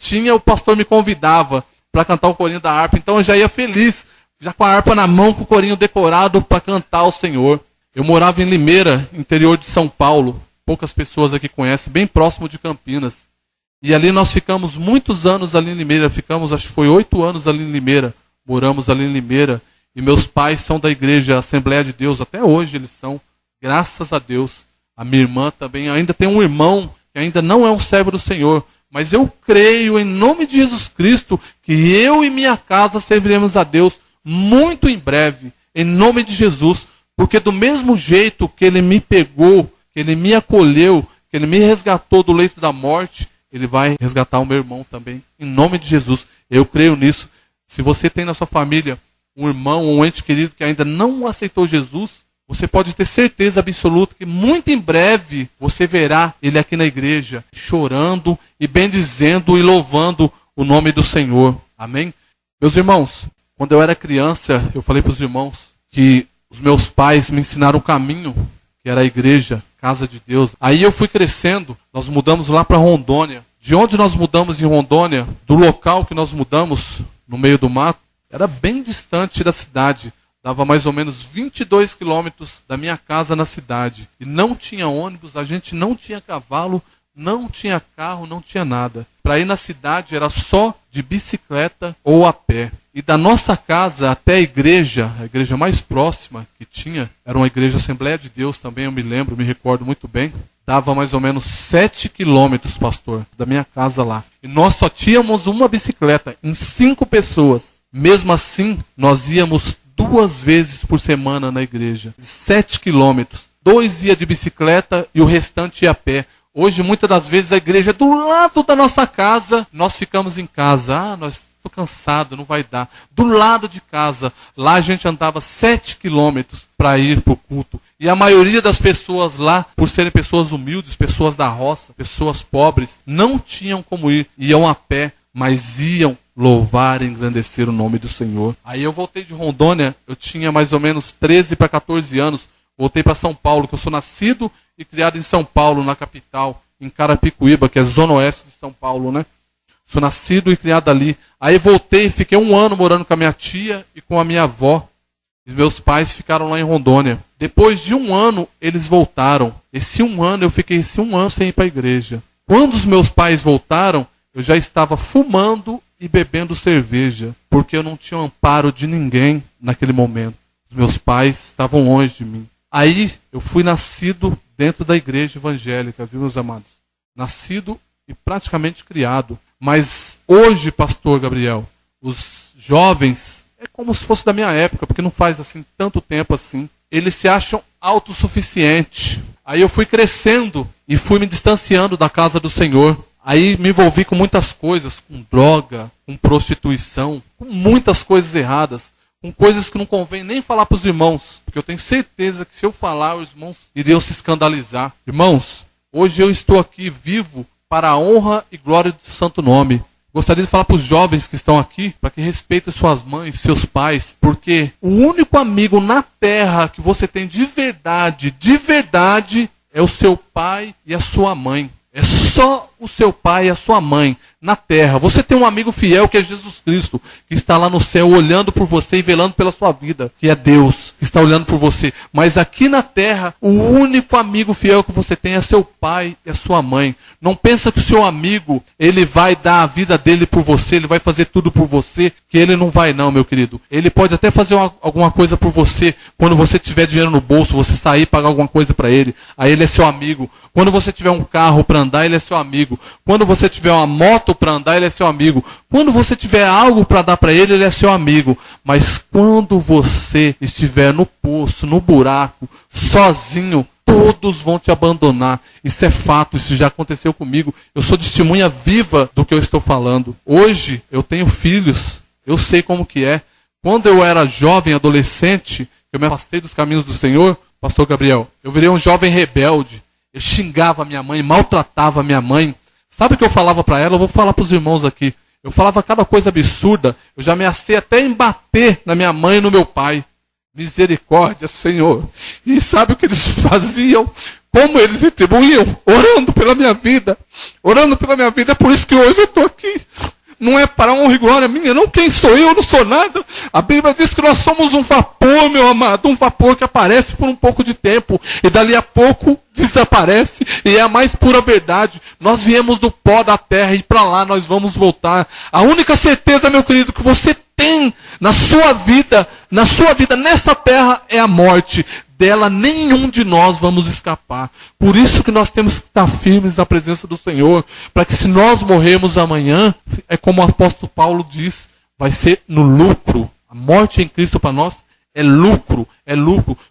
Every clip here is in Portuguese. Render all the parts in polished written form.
tinha, o pastor me convidava para cantar o corinho da harpa. Então eu já ia feliz, já com a harpa na mão, com o corinho decorado para cantar ao Senhor. Eu morava em Limeira, interior de São Paulo. Poucas pessoas aqui conhecem, bem próximo de Campinas. E ali nós ficamos muitos anos ali em Limeira. Ficamos, acho que foi 8 anos ali em Limeira. Moramos ali em Limeira. E meus pais são da igreja Assembleia de Deus. Até hoje eles são, graças a Deus. A minha irmã também. Ainda tem um irmão que ainda não é um servo do Senhor. Mas eu creio, em nome de Jesus Cristo, que eu e minha casa serviremos a Deus muito em breve. Em nome de Jesus. Porque do mesmo jeito que Ele me pegou, que Ele me acolheu, que Ele me resgatou do leito da morte, Ele vai resgatar o meu irmão também. Em nome de Jesus. Eu creio nisso. Se você tem na sua família um irmão ou um ente querido que ainda não aceitou Jesus, você pode ter certeza absoluta que muito em breve você verá ele aqui na igreja, chorando e bendizendo e louvando o nome do Senhor. Amém? Meus irmãos, quando eu era criança, eu falei para os irmãos que os meus pais me ensinaram o caminho, que era a igreja, casa de Deus. Aí eu fui crescendo, nós mudamos lá para Rondônia. De onde nós mudamos em Rondônia, do local que nós mudamos, no meio do mato, era bem distante da cidade. Dava mais ou menos 22 quilômetros da minha casa na cidade. E não tinha ônibus, a gente não tinha cavalo, não tinha carro, não tinha nada. Para ir na cidade era só de bicicleta ou a pé. E da nossa casa até a igreja mais próxima que tinha, era uma igreja Assembleia de Deus também, eu me recordo muito bem. Dava mais ou menos 7 quilômetros, pastor, da minha casa lá. E nós só tínhamos uma bicicleta, em 5 pessoas. Mesmo assim, nós íamos 2 vezes por semana na igreja. 7 quilômetros. 2 ia de bicicleta e o restante ia a pé. Hoje, muitas das vezes, a igreja é do lado da nossa casa. Nós ficamos em casa. Estou cansado, não vai dar. Do lado de casa. Lá a gente andava 7 quilômetros para ir para o culto. E a maioria das pessoas lá, por serem pessoas humildes, pessoas da roça, pessoas pobres, não tinham como ir. Iam a pé, mas iam louvar e engrandecer o nome do Senhor. Aí eu voltei de Rondônia, eu tinha mais ou menos 13 para 14 anos. Voltei para São Paulo, que eu sou nascido e criado em São Paulo, na capital, em Carapicuíba, que é zona oeste de São Paulo, né? Sou nascido e criado ali. Aí voltei, fiquei 1 ano morando com a minha tia e com a minha avó. E meus pais ficaram lá em Rondônia. Depois de 1 ano, eles voltaram. Esse 1 ano, eu fiquei esse 1 ano sem ir para a igreja. Quando os meus pais voltaram, eu já estava fumando e bebendo cerveja, porque eu não tinha amparo de ninguém naquele momento. Os meus pais estavam longe de mim. Aí eu fui nascido dentro da igreja evangélica, viu, meus amados? Nascido e praticamente criado. Mas hoje, pastor Gabriel, os jovens, é como se fosse da minha época, porque não faz assim tanto tempo assim, eles se acham autossuficientes. Aí eu fui crescendo e fui me distanciando da casa do Senhor. Aí me envolvi com muitas coisas, com droga, com prostituição, com muitas coisas erradas, com coisas que não convém nem falar para os irmãos, porque eu tenho certeza que se eu falar, os irmãos iriam se escandalizar. Irmãos, hoje eu estou aqui vivo para a honra e glória do santo nome. Gostaria de falar para os jovens que estão aqui, para que respeitem suas mães, seus pais, porque o único amigo na terra que você tem de verdade, é o seu pai e a sua mãe. É só o seu pai e a sua mãe na terra. Você tem um amigo fiel que é Jesus Cristo, que está lá no céu olhando por você e velando pela sua vida, que é Deus, que está olhando por você. Mas aqui na terra, o único amigo fiel que você tem é seu pai e a sua mãe. Não pensa que o seu amigo, ele vai dar a vida dele por você, ele vai fazer tudo por você, que ele não vai não, meu querido. Ele pode até fazer alguma coisa por você, quando você tiver dinheiro no bolso, você sair e pagar alguma coisa para ele. Aí ele é seu amigo. Quando você tiver um carro para andar, ele é seu amigo. Quando você tiver uma moto para andar, ele é seu amigo. Quando você tiver algo para dar para ele, ele é seu amigo. Mas quando você estiver no poço, no buraco, sozinho, todos vão te abandonar. Isso é fato, isso já aconteceu comigo. Eu sou testemunha viva do que eu estou falando. Hoje, eu tenho filhos, eu sei como que é. Quando eu era jovem, adolescente, eu me afastei dos caminhos do Senhor, pastor Gabriel, eu virei um jovem rebelde. Eu xingava a minha mãe, maltratava a minha mãe. Sabe o que eu falava para ela? Eu vou falar para os irmãos aqui. Eu falava cada coisa absurda. Eu já ameacei até em bater na minha mãe e no meu pai. Misericórdia, Senhor. E sabe o que eles faziam? Como eles retribuíam? Orando pela minha vida. Orando pela minha vida. É por isso que hoje eu estou aqui. não é para honra e glória minha, não. Quem sou eu? Não sou nada. A Bíblia diz que nós somos um vapor, meu amado, um vapor que aparece por um pouco de tempo e dali a pouco desaparece, e é a mais pura verdade. Nós viemos do pó da terra e para lá nós vamos voltar. A única certeza, meu querido, que você tem na sua vida nessa terra é a morte. Dela nenhum de nós vamos escapar. Por isso que nós temos que estar firmes na presença do Senhor, para que se nós morrermos amanhã, é como o apóstolo Paulo diz, vai ser no lucro. A morte em Cristo para nós é lucro,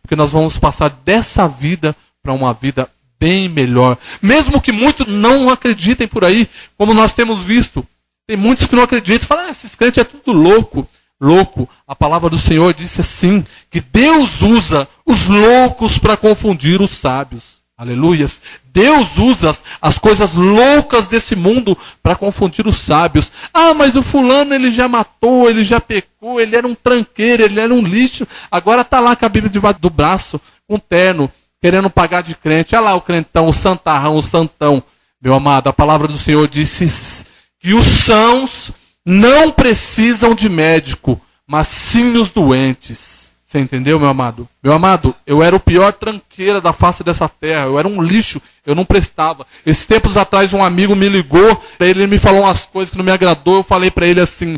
porque nós vamos passar dessa vida para uma vida bem melhor. Mesmo que muitos não acreditem por aí, como nós temos visto, tem muitos que não acreditam, falam, esses crentes é tudo louco. Louco, a palavra do Senhor disse assim, que Deus usa os loucos para confundir os sábios. Aleluias. Deus usa as coisas loucas desse mundo para confundir os sábios. Mas o fulano ele já matou, ele já pecou, ele era um tranqueiro, ele era um lixo. Agora está lá com a Bíblia debaixo do braço, com terno, querendo pagar de crente. Olha lá o crentão, o santarrão, o santão. Meu amado, a palavra do Senhor disse que os sãos não precisam de médico, mas sim os doentes. Você entendeu, meu amado? Meu amado, eu era o pior tranqueira da face dessa terra. Eu era um lixo, eu não prestava. Esses tempos atrás um amigo me ligou, ele me falou umas coisas que não me agradou. Eu falei para ele assim,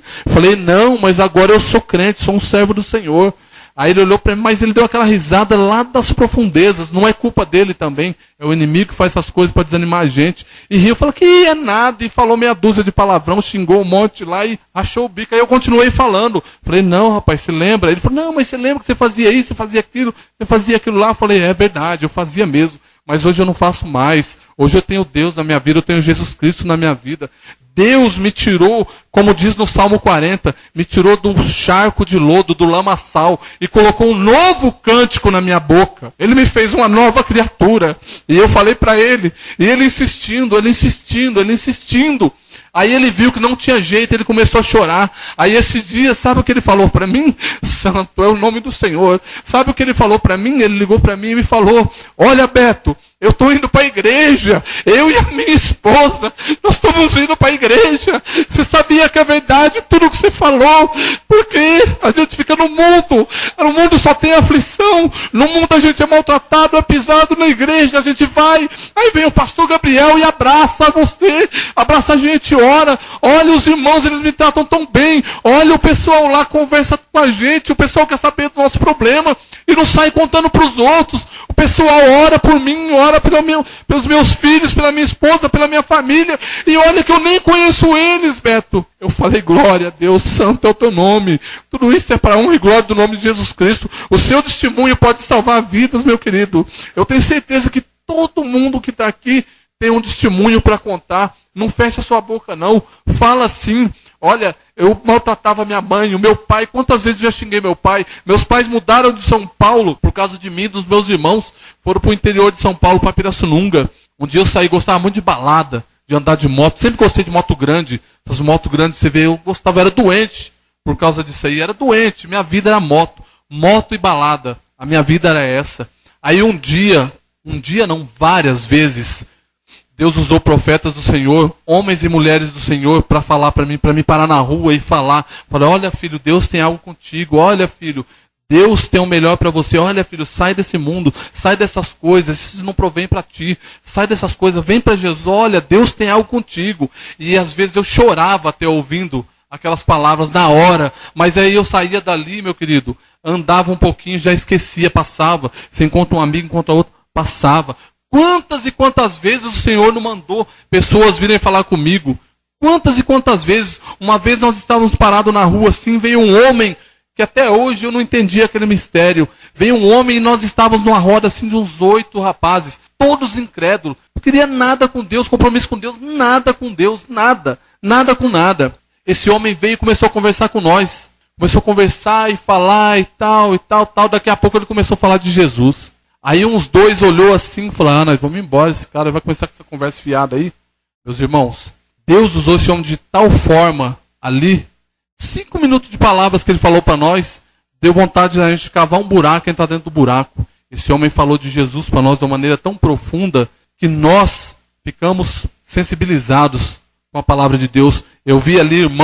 não, mas agora eu sou crente, sou um servo do Senhor. Aí ele olhou para mim, mas ele deu aquela risada lá das profundezas. Não é culpa dele também. É o inimigo que faz essas coisas para desanimar a gente. E riu, falou que é nada. E falou meia dúzia de palavrão, xingou um monte lá e achou o bico. Aí eu continuei falando. Falei, não, rapaz, você lembra? Ele falou, não, mas você lembra que você fazia isso, você fazia aquilo lá. Eu falei, é verdade, eu fazia mesmo. Mas hoje eu não faço mais. Hoje eu tenho Deus na minha vida, eu tenho Jesus Cristo na minha vida. Deus me tirou, como diz no Salmo 40, me tirou do charco de lodo, do lamaçal, e colocou um novo cântico na minha boca. Ele me fez uma nova criatura. E eu falei para ele, e ele insistindo. Aí ele viu que não tinha jeito, ele começou a chorar. Aí esse dia, sabe o que ele falou para mim? Santo é o nome do Senhor. Sabe o que ele falou para mim? Ele ligou para mim e me falou, olha Beto, eu estou indo para a igreja, eu e a minha esposa, nós estamos indo para a igreja. Você sabia que é verdade tudo que você falou? Porque a gente fica no mundo só tem aflição, no mundo a gente é maltratado, é pisado. Na igreja a gente vai, aí vem o pastor Gabriel e abraça você, abraça a gente, ora, olha os irmãos, eles me tratam tão bem, olha o pessoal lá conversa com a gente, o pessoal quer saber do nosso problema e não sai contando para os outros. O pessoal ora por mim, ora pelos meus filhos, pela minha esposa, pela minha família. E olha que eu nem conheço eles, Beto. Eu falei, glória a Deus, santo é o teu nome. Tudo isso é para a honra e glória do nome de Jesus Cristo. O seu testemunho pode salvar vidas, meu querido. Eu tenho certeza que todo mundo que está aqui tem um testemunho para contar. Não feche a sua boca, não. Fala sim. Olha, eu maltratava minha mãe, o meu pai, quantas vezes eu já xinguei meu pai? Meus pais mudaram de São Paulo por causa de mim e dos meus irmãos. Foram para o interior de São Paulo, para Pirassununga. Um dia eu saí, gostava muito de balada, de andar de moto. Sempre gostei de moto grande. Essas motos grandes, você vê, eu gostava, eu era doente por causa disso aí. Era doente, minha vida era moto. Moto e balada. A minha vida era essa. Aí um dia não, várias vezes, Deus usou profetas do Senhor, homens e mulheres do Senhor, para falar para mim parar na rua e falar, olha filho, Deus tem algo contigo, olha filho, Deus tem o melhor para você, olha filho, sai desse mundo, sai dessas coisas, isso não provém para ti, sai dessas coisas, vem para Jesus, olha, Deus tem algo contigo. E às vezes eu chorava até ouvindo aquelas palavras na hora, mas aí eu saía dali, meu querido, andava um pouquinho, já esquecia, passava, você encontra um amigo, encontra outro, passava. Quantas e quantas vezes o Senhor não mandou pessoas virem falar comigo? Quantas e quantas vezes? Uma vez nós estávamos parados na rua assim, veio um homem, que até hoje eu não entendi aquele mistério. Veio um homem e nós estávamos numa roda assim de uns 8 rapazes, todos incrédulos. Não queria nada com Deus, compromisso com Deus, nada com Deus, nada com nada. Esse homem veio e começou a conversar com nós. Começou a conversar e falar e tal. Daqui a pouco ele começou a falar de Jesus. Aí uns 2 olhou assim e falou, nós vamos embora, esse cara vai começar com essa conversa fiada aí. Meus irmãos, Deus usou esse homem de tal forma ali, 5 minutos de palavras que ele falou para nós, deu vontade de a gente cavar um buraco e entrar dentro do buraco. Esse homem falou de Jesus para nós de uma maneira tão profunda que nós ficamos sensibilizados com a palavra de Deus. Eu vi ali irmãos